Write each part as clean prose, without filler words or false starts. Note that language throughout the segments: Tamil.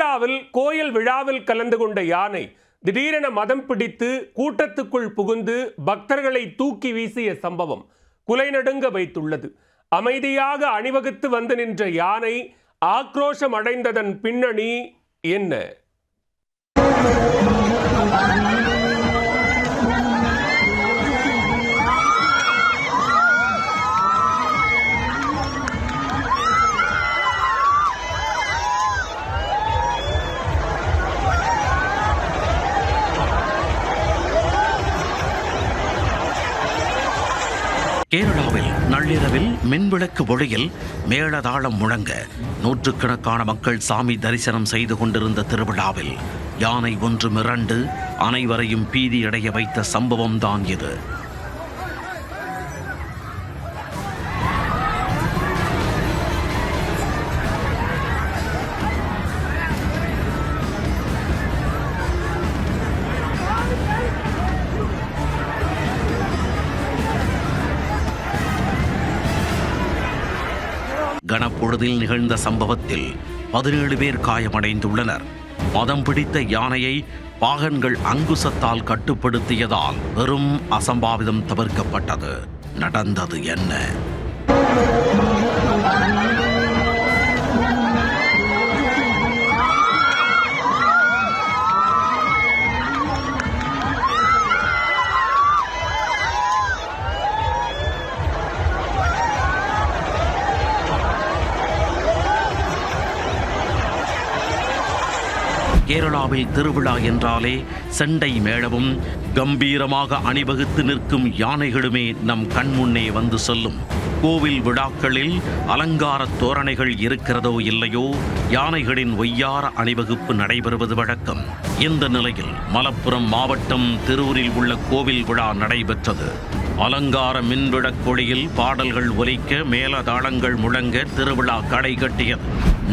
கேரளாவில் கோயில் விழாவில் கலந்து கொண்ட யானை திடீரென மதம் பிடித்து கூட்டத்துக்குள் புகுந்து பக்தர்களை தூக்கி வீசிய சம்பவம் குலைநடுங்க வைத்துள்ளது. அமைதியாக அணிவகுத்து வந்து நின்ற யானை ஆக்ரோஷம் அடைந்ததன் பின்னணி என்ன? கேரளாவில் நள்ளிரவில் மின்விளக்கு ஒளியில் மேளதாளம் முழங்க நூற்றுக்கணக்கான மக்கள் சாமி தரிசனம் செய்து கொண்டிருந்த திருவிழாவில் யானை ஒன்று மிரண்டு அனைவரையும் பீதியடைய வைத்த சம்பவம் தான் இது. கனப்பொழுதில் நிகழ்ந்த சம்பவத்தில் 17 பேர் காயமடைந்துள்ளனர். மதம் பிடித்த யானையை பாகன்கள் அங்குசத்தால் கட்டுப்படுத்தியதால் வெறும் அசம்பாவிதம் தவிர்க்கப்பட்டது. நடந்தது என்ன? கேரளாவில் திருவிழா என்றாலே செண்டை மேளமும் கம்பீரமாக அணிவகுத்து நிற்கும் யானைகளுமே நம் கண்முன்னே வந்து செல்லும். கோவில் விழாக்களில் அலங்கார தோரணைகள் இருக்கிறதோ இல்லையோ, யானைகளின் ஒய்யார அணிவகுப்பு நடைபெறுவது வழக்கம். இந்த நிலையில் மலப்புரம் மாவட்டம் திருவூரில் உள்ள கோவில் விழா நடைபெற்றது. அலங்கார மின்விளக்கொளியில் பாடல்கள் ஒலிக்க மேளதாளங்கள் முழங்க திருவிழா களை கட்டியது.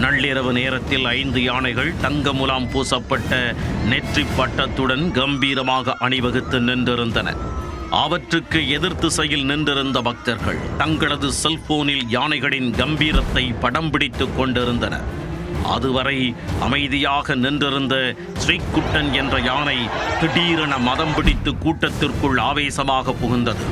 நள்ளிரவு நேரத்தில் 5 யானைகள் தங்க முலாம் பூசப்பட்ட நெற்றி பட்டத்துடன் கம்பீரமாக அணிவகுத்து நின்றிருந்தன. அவற்றுக்கு எதிர் திசையில் நின்றிருந்த பக்தர்கள் தங்களது செல்போனில் யானைகளின் கம்பீரத்தை படம் பிடித்துக் கொண்டிருந்தனர். அதுவரை அமைதியாக நின்றிருந்த ஸ்ரீகுட்டன் என்ற யானை திடீரென மதம் பிடித்து கூட்டத்திற்குள் ஆவேசமாக புகுந்தது.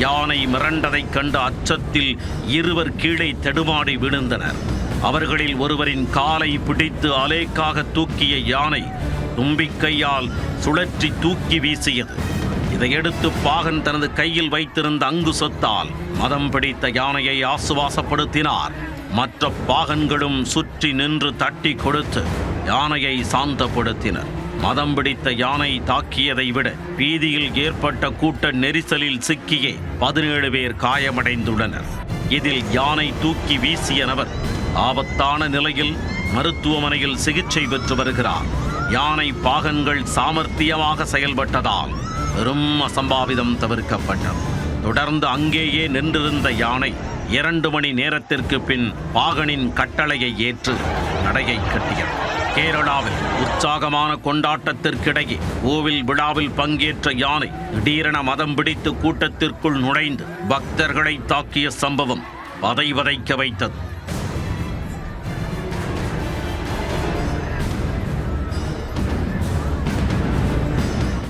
யானை மிரண்டதைக் கண்ட அச்சத்தில் இருவர் கீழே தடுமாறி விழுந்தனர். அவர்களில் ஒருவரின் காலை பிடித்து அலேக்காக தூக்கிய யானை தும்பிக்கையால் சுழற்றி தூக்கி வீசியது. இதையடுத்து பாகன் தனது கையில் வைத்திருந்த அங்குசத்தால் மதம் பிடித்த யானையை ஆசுவாசப்படுத்தினார். மற்ற பாகன்களும் சுற்றி நின்று தட்டி கொடுத்து யானையை சாந்தப்படுத்தினர். மதம் பிடித்த யானை தாக்கியதை விட வீதியில் ஏற்பட்ட கூட்ட நெரிசலில் சிக்கியே 17 பேர் காயமடைந்துள்ளனர். இதில் யானை தூக்கி வீசிய நபர் ஆபத்தான நிலையில் மருத்துவமனையில் சிகிச்சை பெற்று வருகிறார். யானை பாகன்கள் சாமர்த்தியமாக செயல்பட்டதால் பெரும் அசம்பாவிதம் தவிர்க்கப்பட்டது. தொடர்ந்து அங்கேயே நின்றிருந்த யானை 2 மணி நேரத்திற்கு பின் பாகனின் கட்டளையை ஏற்று நடையை கட்டியது. கேரளாவில் உற்சாகமான கொண்டாட்டத்திற்கிடையே கோவில் விழாவில் பங்கேற்ற யானை திடீரென மதம் பிடித்து கூட்டத்திற்குள் நுழைந்து பக்தர்களை தாக்கிய சம்பவம் பதை வதைக்க வைத்தது.